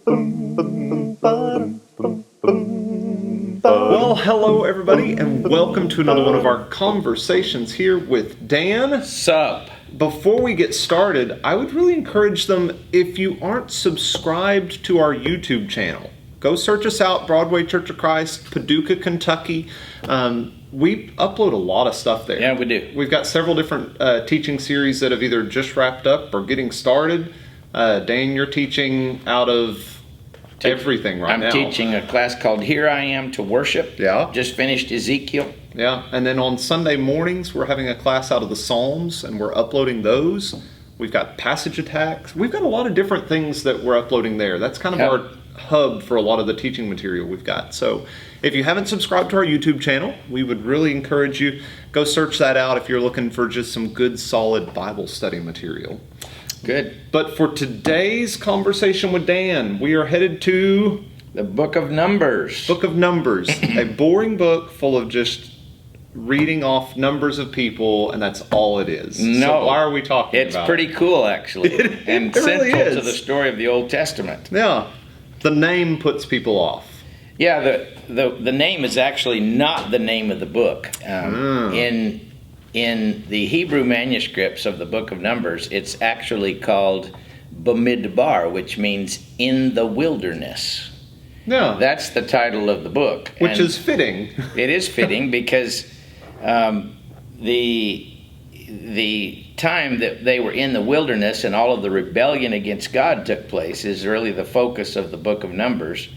Well, hello everybody, and welcome to another one of our conversations here with Dan. Sup? Before we get started, I would really encourage them, if you aren't subscribed to our YouTube channel, go search us out, Broadway Church of Christ, Paducah, Kentucky. We upload a lot of stuff there. Yeah, we do. We've got several different teaching series that have either just wrapped up or getting started. Dan, you're teaching out of everything right now. I'm teaching a class called Here I Am to Worship. Yeah. Just finished Ezekiel. Yeah, and then on Sunday mornings, we're having a class out of the Psalms, and we're uploading those. We've got passage attacks. We've got a lot of different things that we're uploading there. That's kind of our hub for a lot of the teaching material we've got. So if you haven't subscribed to our YouTube channel, we would really encourage you, go search that out if you're looking for just some good, solid Bible study material. Good. But for today's conversation with Dan, we are headed to the Book of Numbers. Book of Numbers, a boring book full of just reading off numbers of people, and that's all it is. No. So why are we talking about it? It's pretty cool, actually, and it really central is to the story of the Old Testament. Yeah. The name puts people off. Yeah, the name is actually not the name of the book. In the Hebrew manuscripts of the Book of Numbers, it's actually called Bamidbar, which means in the wilderness. Yeah. That's the title of the book. Which is fitting. It is fitting because the time that they were in the wilderness and all of the rebellion against God took place is really the focus of the Book of Numbers.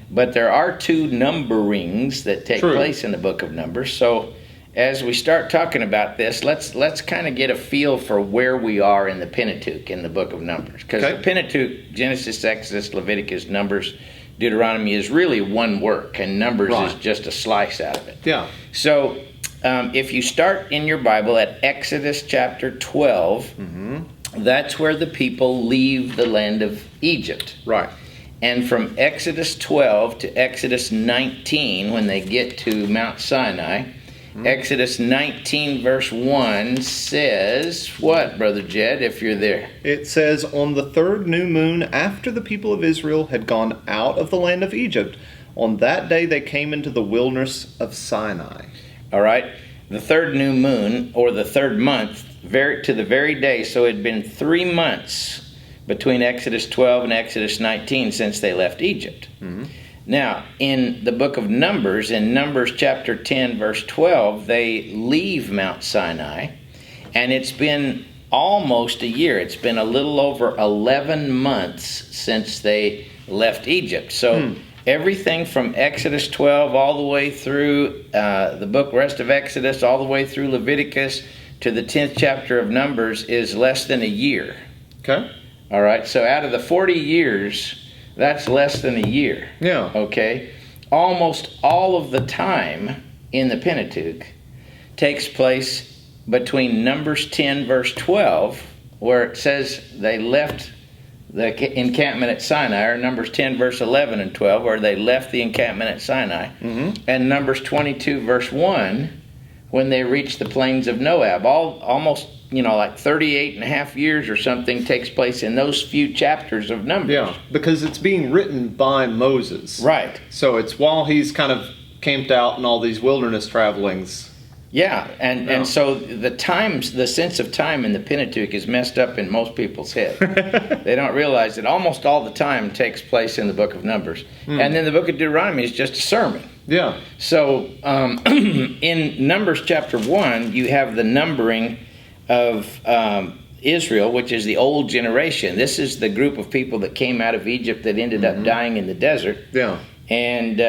But there are two numberings that take place in the Book of Numbers. So as we start talking about this, let's kind of get a feel for where we are in the Pentateuch in the Book of Numbers. Because the Pentateuch, Genesis, Exodus, Leviticus, Numbers, Deuteronomy is really one work, and Numbers is just a slice out of it. Yeah. So if you start in your Bible at Exodus chapter 12, that's where the people leave the land of Egypt. Right. And from Exodus 12 to Exodus 19, when they get to Mount Sinai, Exodus 19 verse 1 says, what, Brother Jed, if you're there? It says, on the third new moon after the people of Israel had gone out of the land of Egypt, on that day they came into the wilderness of Sinai. All right. The third new moon, or the third month, to the very day. So it had been 3 months between Exodus 12 and Exodus 19 since they left Egypt. Now, in the book of Numbers, in Numbers chapter 10, verse 12, they leave Mount Sinai, and it's been almost a year. It's been a little over 11 months since they left Egypt. So everything from Exodus 12 all the way through the rest of Exodus, all the way through Leviticus to the 10th chapter of Numbers is less than a year. Okay. All right, so out of the 40 years, that's less than a year. Yeah. Okay? Almost all of the time in the Pentateuch takes place between Numbers 10 verse 12, where it says they left the encampment at Sinai, or Numbers 10 verse 11 and 12, where they left the encampment at Sinai, and Numbers 22 verse 1, when they reached the plains of Moab. Almost, like 38 and a half years or something takes place in those few chapters of Numbers. Yeah, because it's being written by Moses. Right. So it's while he's kind of camped out in all these wilderness travelings. Yeah, and so the sense of time in the Pentateuch is messed up in most people's head. They don't realize that almost all the time takes place in the book of Numbers. And then the book of Deuteronomy is just a sermon. Yeah. So in Numbers chapter 1, you have the numbering of Israel, which is the old generation. This is the group of people that came out of Egypt that ended up dying in the desert. Yeah. And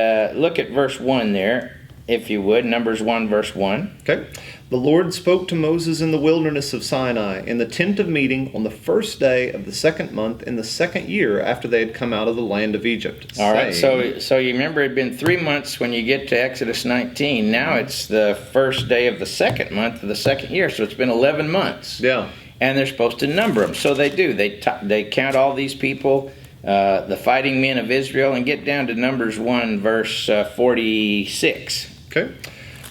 look at verse 1 there, if you would. Numbers 1, verse 1. Okay. The Lord spoke to Moses in the wilderness of Sinai in the tent of meeting on the first day of the second month in the second year after they had come out of the land of Egypt. All right, so you remember it had been 3 months when you get to Exodus 19. Now it's the first day of the second month of the second year, so it's been 11 months. Yeah. And they're supposed to number them. So they do. They count all these people, the fighting men of Israel, and get down to Numbers 1, verse 46. Okay.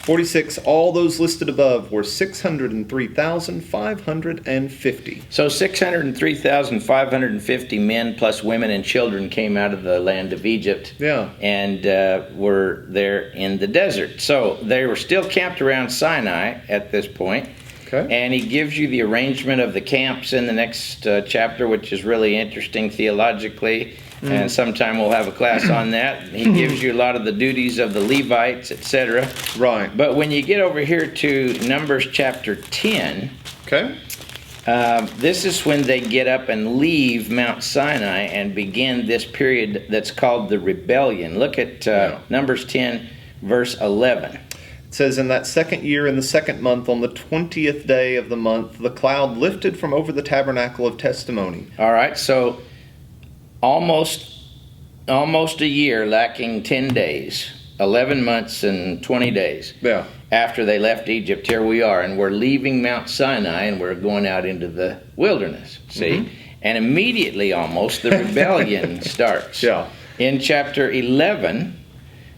46, all those listed above were 603,550. So 603,550 men plus women and children came out of the land of Egypt. Yeah. And were there in the desert. So they were still camped around Sinai at this point. Okay. And he gives you the arrangement of the camps in the next chapter, which is really interesting theologically. And sometime we'll have a class on that. He gives you a lot of the duties of the Levites, etc. Right. But when you get over here to Numbers chapter 10, Okay. this is when they get up and leave Mount Sinai and begin this period that's called the rebellion. Look at Numbers 10, verse 11. It says, in that second year, in the second month, on the 20th day of the month, the cloud lifted from over the tabernacle of testimony. All right, so almost a year, lacking 10 days, 11 months and 20 days. Yeah. After they left Egypt, here we are, and we're leaving Mount Sinai, and we're going out into the wilderness, see? And immediately, almost, the rebellion starts. Yeah. In chapter 11,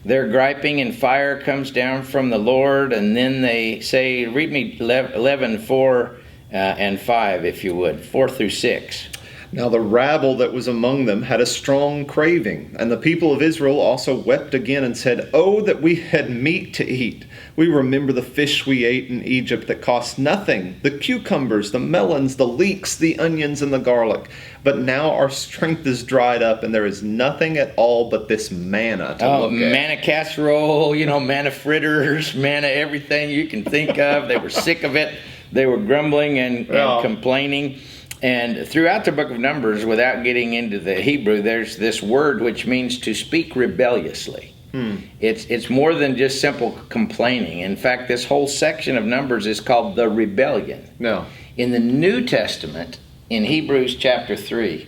they're griping, and fire comes down from the Lord, and then they say, read me 11, 4, and 5, if you would, 4 through 6. Now the rabble that was among them had a strong craving, and the people of Israel also wept again and said, Oh, that we had meat to eat. We remember the fish we ate in Egypt that cost nothing, the cucumbers, the melons, the leeks, the onions, and the garlic. But now our strength is dried up, and there is nothing at all but this manna to look at. Manna casserole, manna fritters, manna everything you can think of. They were sick of it. They were grumbling and complaining. And throughout the book of Numbers, without getting into the Hebrew, there's this word which means to speak rebelliously. It's more than just simple complaining. In fact, this whole section of Numbers is called the rebellion. No. In the New Testament, in Hebrews chapter 3,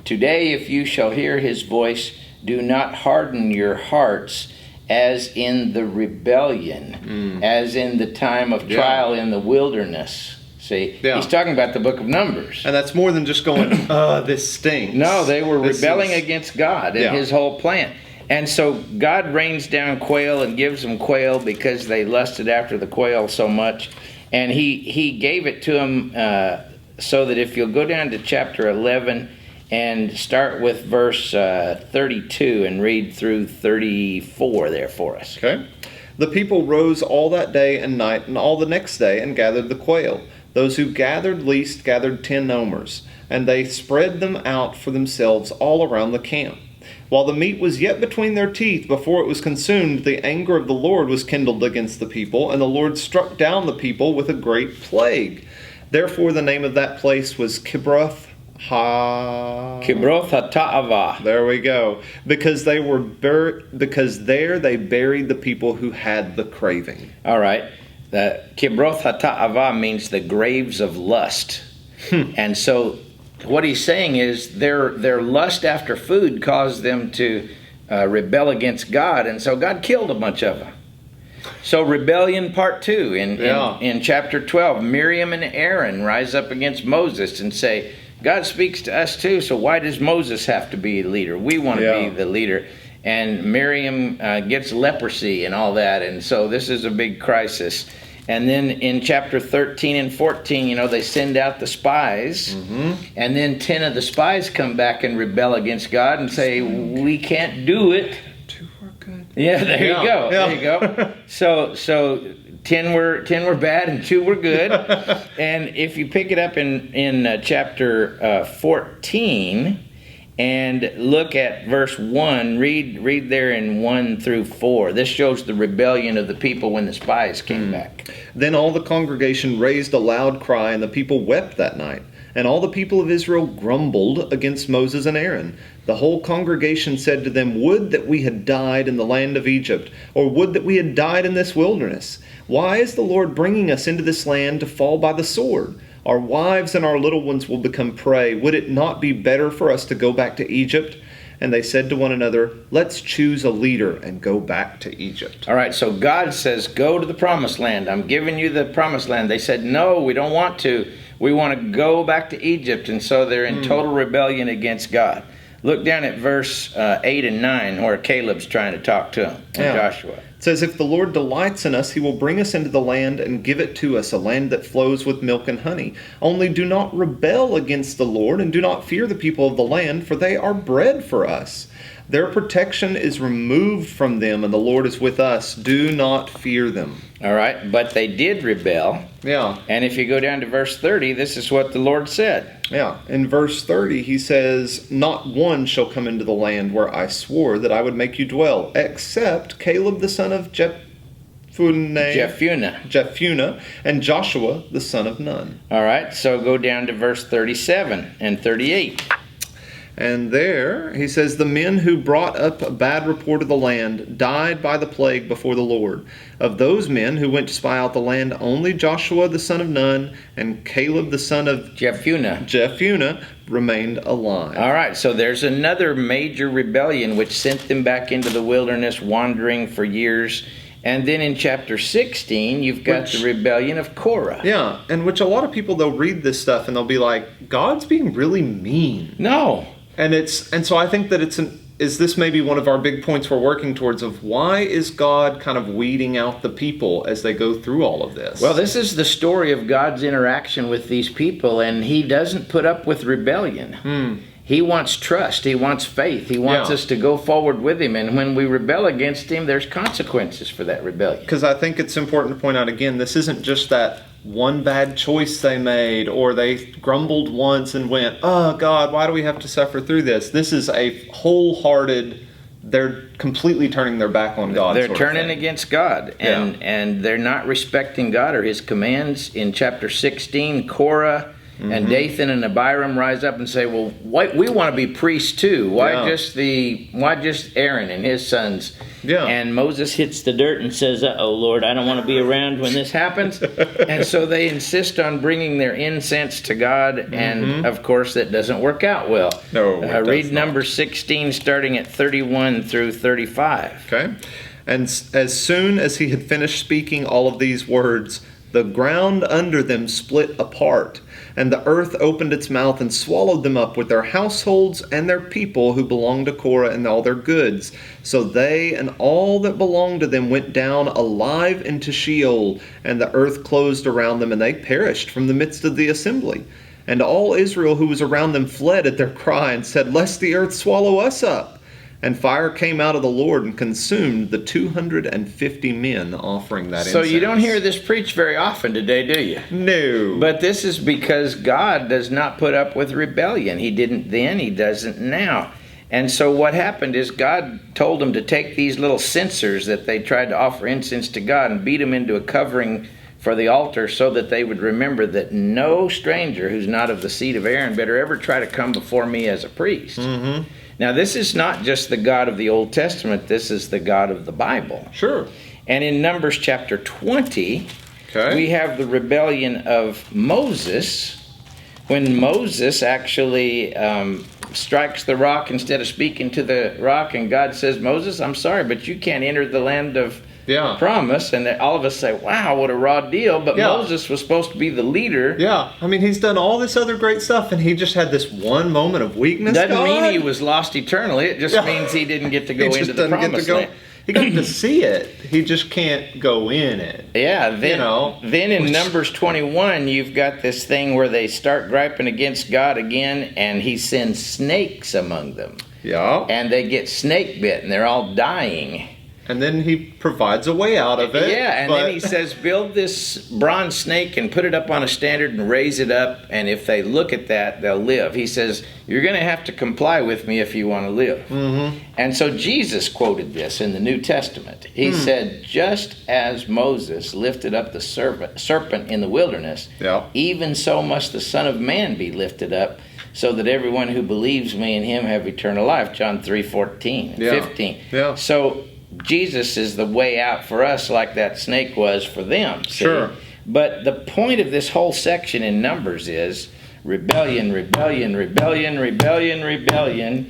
today if you shall hear his voice, do not harden your hearts as in the rebellion, as in the time of trial in the wilderness. See, he's talking about the book of Numbers. And that's more than just going, this stinks. No, they were rebelling against God and his whole plan. And so God rains down quail and gives them quail because they lusted after the quail so much. And he gave it to them so that if you'll go down to chapter 11 and start with verse 32 and read through 34 there for us. Okay. The people rose all that day and night and all the next day and gathered the quail. Those who gathered least gathered 10 omers, and they spread them out for themselves all around the camp. While the meat was yet between their teeth before it was consumed, the anger of the Lord was kindled against the people, and the Lord struck down the people with a great plague. Therefore the name of that place was Kibroth Hattaavah. There we go. Because they were because there they buried the people who had the craving. All right. The Kibroth Hattaavah means the graves of lust. And so what he's saying is their lust after food caused them to rebel against God, and so God killed a bunch of them. So rebellion part 2 in chapter 12, Miriam and Aaron rise up against Moses and say, God speaks to us too, so why does Moses have to be the leader? We want to be the leader. And Miriam gets leprosy and all that, and so this is a big crisis. And then in chapter 13 and 14, they send out the spies, and then 10 of the spies come back and rebel against God and say, we can't do it. 2 were good. Yeah, there you go. Yeah. There you go. So 10 were bad and 2 were good. And if you pick it up in chapter 14 and look at verse 1, read there in 1 through 4. This shows the rebellion of the people when the spies came back. Then all the congregation raised a loud cry, and the people wept that night. And all the people of Israel grumbled against Moses and Aaron. The whole congregation said to them, Would that we had died in the land of Egypt, or would that we had died in this wilderness. Why is the Lord bringing us into this land to fall by the sword? Our wives and our little ones will become prey. Would it not be better for us to go back to Egypt? And they said to one another, Let's choose a leader and go back to Egypt. All right, so God says, go to the promised land. I'm giving you the promised land. They said, no, we don't want to. We want to go back to Egypt. And so they're in total rebellion against God. Look down at verse 8 and 9 where Caleb's trying to talk to them, and Joshua. It says, if the Lord delights in us, he will bring us into the land and give it to us, a land that flows with milk and honey. Only do not rebel against the Lord, and do not fear the people of the land, for they are bread for us. Their protection is removed from them, and the Lord is with us. Do not fear them. All right, but they did rebel. Yeah. And if you go down to verse 30, this is what the Lord said. Yeah. In verse 30, he says, not one shall come into the land where I swore that I would make you dwell, except Caleb the son of Jephunneh, and Joshua the son of Nun. All right, so go down to verse 37 and 38. And there, he says, the men who brought up a bad report of the land died by the plague before the Lord. Of those men who went to spy out the land, only Joshua the son of Nun and Caleb the son of Jephunneh remained alive. All right, so there's another major rebellion which sent them back into the wilderness, wandering for years. And then in chapter 16, you've got the rebellion of Korah. Yeah, and which a lot of people, they'll read this stuff and they'll be like, God's being really mean. No. And so I think that is this maybe one of our big points we're working towards of why is God kind of weeding out the people as they go through all of this? Well, this is the story of God's interaction with these people, and he doesn't put up with rebellion. He wants trust. He wants faith. He wants us to go forward with him. And when we rebel against him, there's consequences for that rebellion. Because I think it's important to point out again, this isn't just that one bad choice they made, or they grumbled once and went, oh God, why do we have to suffer through this? This is a wholehearted, they're completely turning their back on God. They're turning against God, and they're not respecting God or his commands. In chapter 16, Korah and Dathan and Abiram rise up and say, well, we want to be priests too. Why just Aaron and his sons? Yeah. And Moses hits the dirt and says, uh-oh, Lord, I don't want to be around when this happens. And so they insist on bringing their incense to God, and of course that doesn't work out well. No, read Numbers 16 starting at 31 through 35. Okay. And as soon as he had finished speaking all of these words, the ground under them split apart, and the earth opened its mouth and swallowed them up with their households and their people who belonged to Korah and all their goods. So they and all that belonged to them went down alive into Sheol, and the earth closed around them, and they perished from the midst of the assembly. And all Israel who was around them fled at their cry and said, lest the earth swallow us up. And fire came out of the Lord and consumed the 250 men offering that incense. So you don't hear this preached very often today, do you? No. But this is because God does not put up with rebellion. He didn't then, he doesn't now. And so what happened is God told them to take these little censers that they tried to offer incense to God and beat them into a covering for the altar so that they would remember that no stranger who's not of the seed of Aaron better ever try to come before me as a priest. Now, this is not just the God of the Old Testament. This is the God of the Bible. Sure. And in Numbers chapter 20, we have the rebellion of Moses, when Moses actually strikes the rock instead of speaking to the rock, and God says, Moses, I'm sorry, but you can't enter the land of promise. And all of us say, wow, what a raw deal. But Moses was supposed to be the leader. Yeah. I mean, he's done all this other great stuff, and he just had this one moment of weakness. Doesn't mean he was lost eternally. It just means he didn't get to go into the promised land. He got to see it. He just can't go in it. Yeah. Then in Numbers 21, you've got this thing where they start griping against God again, and he sends snakes among them. Yeah. And they get snake bit, and they're all dying. And then he provides a way out of it. Yeah, and then he says, build this bronze snake and put it up on a standard and raise it up, and if they look at that, they'll live. He says, you're going to have to comply with me if you want to live. And so Jesus quoted this in the New Testament. He said, just as Moses lifted up the serpent in the wilderness, even so must the Son of Man be lifted up, so that everyone who believes me in him have eternal life. John 3:14 and 15. Yeah. So Jesus is the way out for us, like that snake was for them. See? Sure. But the point of this whole section in Numbers is rebellion, rebellion, rebellion, rebellion, rebellion,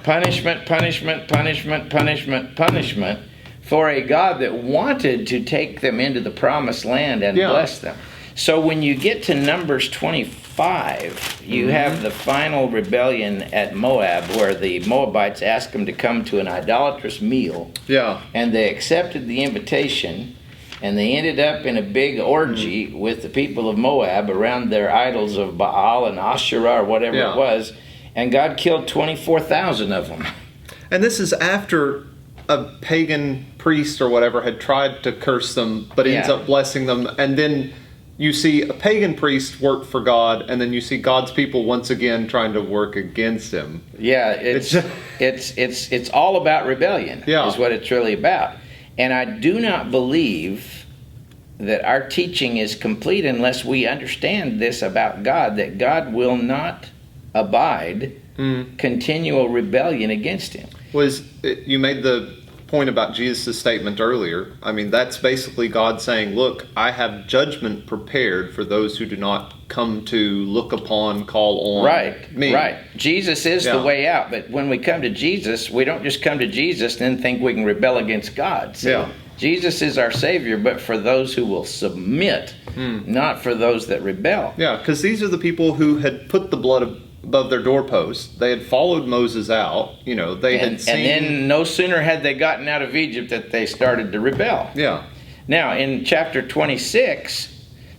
punishment, punishment, punishment, punishment, punishment, for a God that wanted to take them into the promised land and bless them. So when you get to Numbers 24, 5, you have the final rebellion at Moab, where the Moabites asked them to come to an idolatrous meal. Yeah. And they accepted the invitation, and they ended up in a big orgy with the people of Moab around their idols of Baal and Asherah, or whatever it was, and God killed 24,000 of them. And this is after a pagan priest or whatever had tried to curse them, but ends up blessing them. And then you see a pagan priest work for God, and then you see God's people once again trying to work against him. Yeah, it's all about rebellion, is what it's really about. And I do not believe that our teaching is complete unless we understand this about God, that God will not abide continual rebellion against him. You made the point about Jesus' statement earlier. I mean, that's basically God saying, look, I have judgment prepared for those who do not come to look upon, call on me. Right. Jesus is the way out. But when we come to Jesus, we don't just come to Jesus and then think we can rebel against God. So Jesus is our Savior, but for those who will submit, not for those that rebel. Yeah, because these are the people who had put the blood above their doorposts. They had followed Moses out. They had seen. And then no sooner had they gotten out of Egypt that they started to rebel. Yeah. Now, in chapter 26,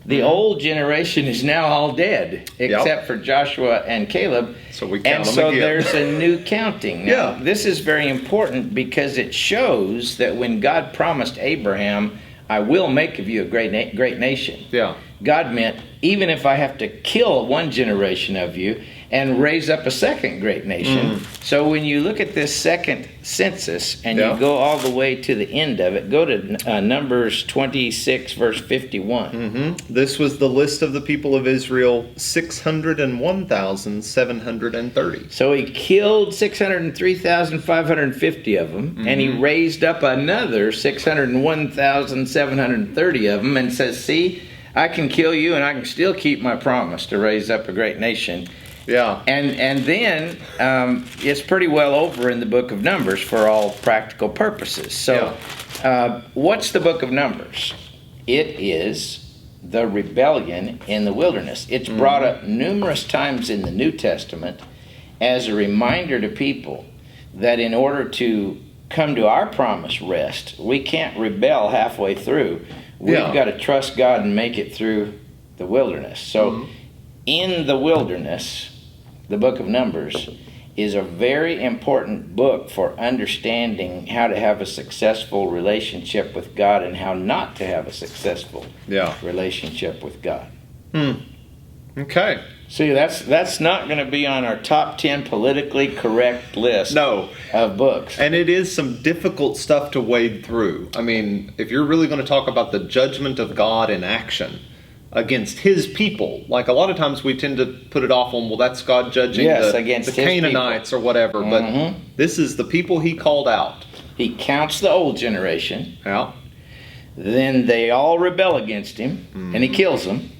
the old generation is now all dead, except for Joshua and Caleb. So we count them so again. There's a new counting. Now, this is very important because it shows that when God promised Abraham, I will make of you a great nation. Yeah. God meant, even if I have to kill one generation of you and raise up a second great nation. So when you look at this second census and you go all the way to the end of it, go to Numbers 26, verse 51. This was the list of the people of Israel, 601,730. So he killed 603,550 of them, and he raised up another 601,730 of them and says, see, I can kill you and I can still keep my promise to raise up a great nation. Yeah. And then it's pretty well over in the book of Numbers for all practical purposes. So what's the book of Numbers? It is the rebellion in the wilderness. It's brought up numerous times in the New Testament as a reminder to people that in order to come to our promised rest, we can't rebel halfway through. We've got to trust God and make it through the wilderness. So in the wilderness, the book of Numbers is a very important book for understanding how to have a successful relationship with God and how not to have a successful relationship with God. Okay. See, that's not going to be on our top 10 politically correct list of books. And it is some difficult stuff to wade through. I mean, if you're really going to talk about the judgment of God in action against his people, like a lot of times we tend to put it off on, well, that's God judging the Canaanites or whatever. But this is the people he called out. He counts the old generation. Yeah. Then they all rebel against him, and he kills them.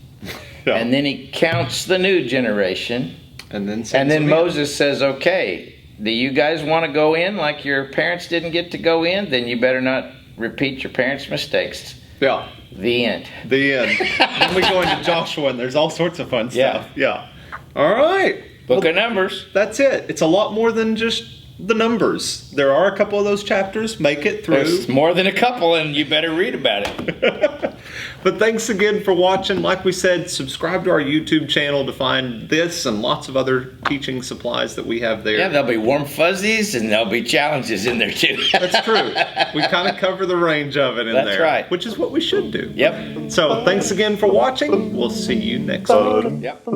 Yeah. And then he counts the new generation. And then Moses says, okay, do you guys want to go in like your parents didn't get to go in? Then you better not repeat your parents' mistakes. Yeah. The end. The end. Then we go into Joshua and there's all sorts of fun stuff. Yeah. All right. Book of Numbers. That's it. It's a lot more than just the numbers. There are a couple of those chapters. Make it through. There's more than a couple, and you better read about it. But thanks again for watching. Like we said, subscribe to our YouTube channel to find this and lots of other teaching supplies that we have there. Yeah, there'll be warm fuzzies and there'll be challenges in there too. That's true. We kind of cover the range of it in there. That's right. Which is what we should do. Yep. So thanks again for watching. We'll see you next week. Yep.